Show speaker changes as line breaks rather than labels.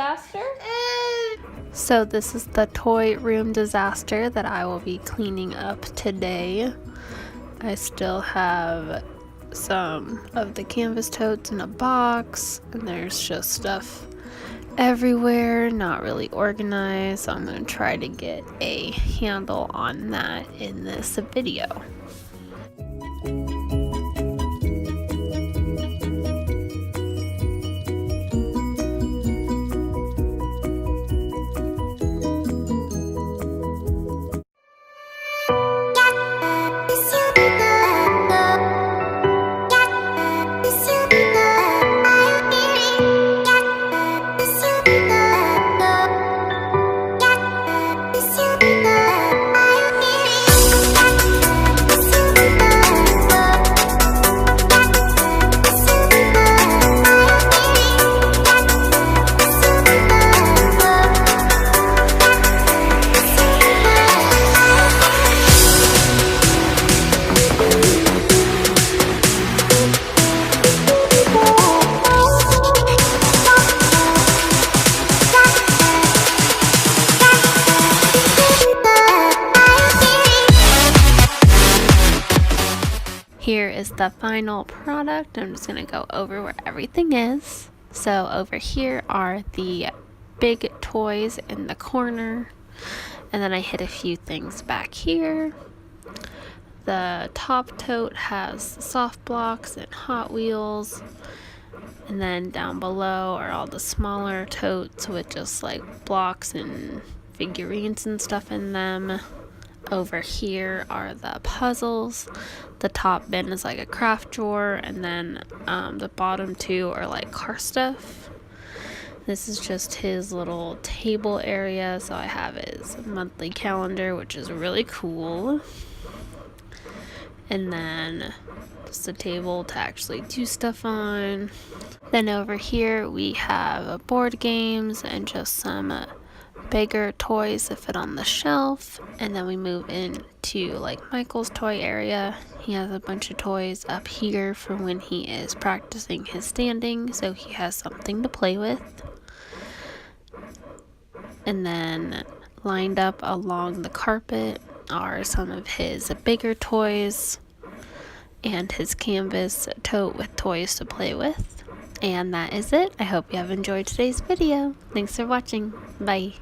disaster?
So this is the toy room disaster that I will be cleaning up today. I still have some of the canvas totes in a box, and there's just stuff everywhere, not really organized. So I'm going to try to get a handle on that in this video. Here is the final product. I'm just going to go over where everything is. So over here are the big toys in the corner, and then I hid a few things back here. The top tote has soft blocks and Hot Wheels, and then down below are all the smaller totes with just like blocks and figurines and stuff in them. Over here are the puzzles. The top bin is like a craft drawer, and then the bottom two are like car stuff. This is just his little table area. So I have his monthly calendar, which is really cool. And then just a table to actually do stuff on. Then over here we have board games and just some bigger toys that fit on the shelf. And then we move into like Michael's toy area. He has a bunch of toys up here for when he is practicing his standing, so he has something to play with. And then lined up along the carpet are some of his bigger toys and his canvas tote with toys to play with. And that is it. I hope you have enjoyed today's video. Thanks for watching. Bye.